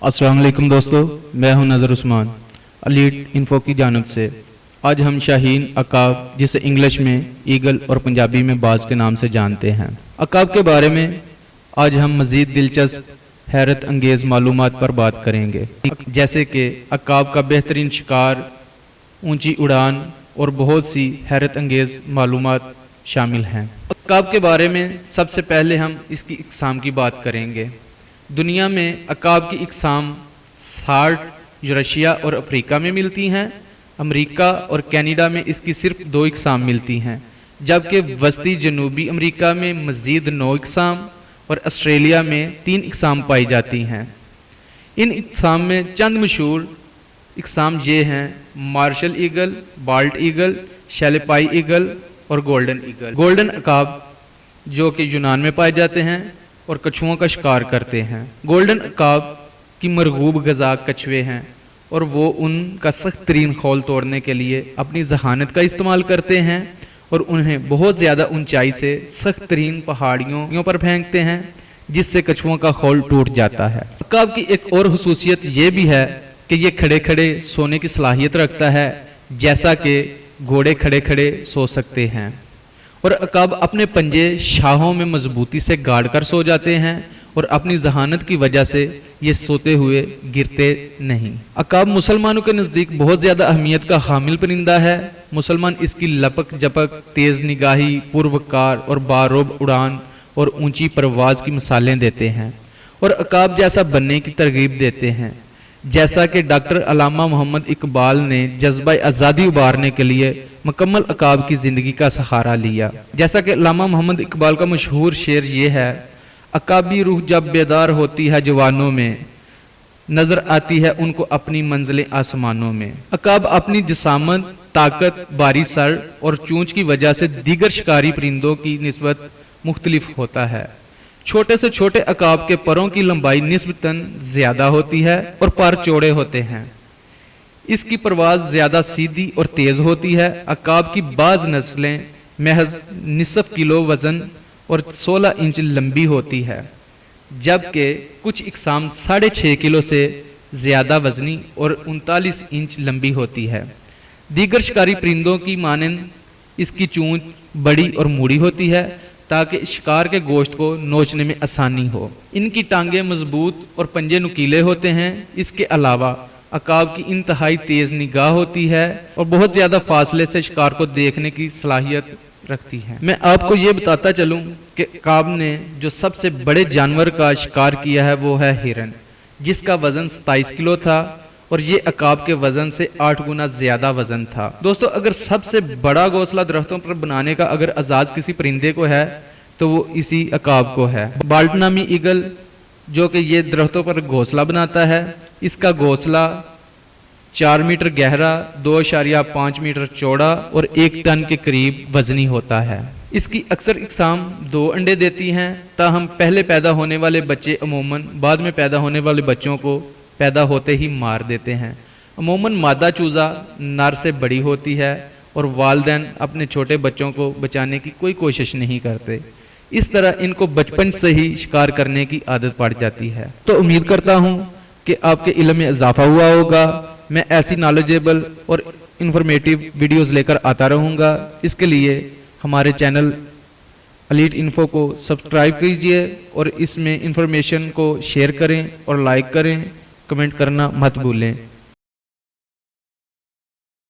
अस्सलाम वालेकुम दोस्तों, मैं हूं नज़र उस्मान एलीट इन्फो की जानिब से। आज हम शाहीन अकाब, जिसे इंग्लिश में ईगल और पंजाबी में बाज के नाम से जानते हैं, अकाब के बारे में आज हम मज़ीद दिलचस्प हैरत अंगेज़ मालूमात पर बात करेंगे, जैसे कि अकाब का बेहतरीन शिकार, ऊंची उड़ान और बहुत सी हैरत अंगेज़ मालूमात शामिल हैं। अकाब के बारे में सबसे पहले हम इसकी इकसाम की बात करेंगे। दुनिया में अकाब की इकसाम 60 रशिया और अफ्रीका में मिलती हैं। अमेरिका और कनाडा में इसकी सिर्फ 2 इकसाम मिलती हैं, जबकि वस्ती जनूबी अमेरिका में मज़ीद 9 इकसाम और ऑस्ट्रेलिया में 3 इकसाम पाई जाती हैं। इन इकसाम में चंद मशहूर इकसाम ये हैं: मार्शल ईगल, बाल्ट ईगल, शैलेपाई ईगल और गोल्डन ईगल। गोल्डन अकाब जो कि यूनान में पाए जाते हैं और कछुओं का शिकार करते हैं। गोल्डन अकाब की मरगूब ग़िज़ा कछुए हैं और वो उनका सख्त तरीन खौल तोड़ने के लिए अपनी ज़हानत का इस्तेमाल करते हैं और उन्हें बहुत ज़्यादा ऊंचाई से सख्त तरीन पहाड़ियों पर फेंकते हैं, जिससे कछुओं का खौल टूट जाता है। अकाब की एक और हुसूसियत ये भी है कि ये खड़े खड़े सोने की सलाहियत रखता है, जैसा कि घोड़े खड़े खड़े सो सकते हैं। और अकाब अपने पंजे शाहों में मजबूती से गाड़ कर सो जाते हैं और अपनी जहानत की वजह से ये सोते हुए गिरते नहीं। अकाब मुसलमानों के नज़दीक बहुत ज़्यादा अहमियत का हामिल परिंदा है। मुसलमान इसकी लपक जपक, तेज़ निगाही, पुरवकार और बारोब उड़ान और ऊंची परवाज़ की मिसालें देते हैं और अकाब जैसा बनने की तरगीब देते हैं, जैसा कि डॉक्टर अल्लामा मोहम्मद इकबाल ने जज्बा आज़ादी उबारने के लिए मुकम्मल अकाब की ज़िंदगी का सहारा लिया। जैसा कि अल्लामा मोहम्मद इकबाल का मशहूर शेर ये है: अकाबी रूह जब बेदार होती है जवानों में, नज़र आती है उनको अपनी मंजिलें आसमानों में। अकाब अपनी जिसामत, ताकत, बारी सर और चोंच की वजह से दीगर शिकारी परिंदों की निस्बत मुख्तलिफ होता है। छोटे से छोटे अकाब के परों की लंबाई निस्बतन ज़्यादा होती है और पर चौड़े होते हैं। इसकी परवाज़ ज़्यादा सीधी और तेज़ होती है। अकाब की बाज़ नस्लें महज निसफ किलो वज़न और 16 इंच लंबी होती है, जबकि कुछ इकसाम 6.5 किलो से ज़्यादा वज़नी और 39 इंच लंबी होती है। दीगर शिकारी परिंदों की मानंद इसकी चोंच बड़ी और मूड़ी होती है, ताकि शिकार के गोश्त को नोचने में आसानी हो। इनकी टांगें मजबूत और पंजे नुकीले होते हैं। इसके अलावा अकाब की इंतहाई तेज़ निगाह होती है और बहुत ज़्यादा फासले से शिकार को देखने की सलाहियत रखती है। मैं आपको ये बताता चलूँ कि अकाब ने जो सबसे बड़े जानवर का शिकार किया है वो है हिरन, जिसका वज़न 27 किलो था और ये अकाब के वज़न से 8 गुना ज़्यादा वज़न था। दोस्तों, अगर सबसे बड़ा घोंसला दरख्तों पर बनाने का अगर एजाज़ किसी परिंदे को है तो वो इसी अकाब को है। बाल्ट नामी ईगल जो कि ये दरख्तों पर घोंसला बनाता है, इसका घोंसला 4 मीटर गहरा, 2.5 मीटर चौड़ा और 1 टन के करीब वजनी होता है। इसकी अक्सर इकसाम 2 अंडे देती हैं, ताहम पहले पैदा होने वाले बच्चे अमूमन बाद में पैदा होने वाले बच्चों को पैदा होते ही मार देते हैं। अमूमन मादा चूज़ा नर से बड़ी होती है और वालिदैन अपने छोटे बच्चों को बचाने की कोई कोशिश नहीं करते। इस तरह इनको बचपन से ही शिकार करने की आदत पड़ जाती है। तो उम्मीद करता हूँ कि आपके इल्म में इजाफा हुआ होगा। मैं ऐसी नॉलेजेबल और इंफॉर्मेटिव वीडियोस लेकर आता रहूँगा। इसके लिए हमारे चैनल एलीट इन्फो को सब्सक्राइब कीजिए और इसमें इंफॉर्मेशन को शेयर करें और लाइक करें, कमेंट करना मत भूलें।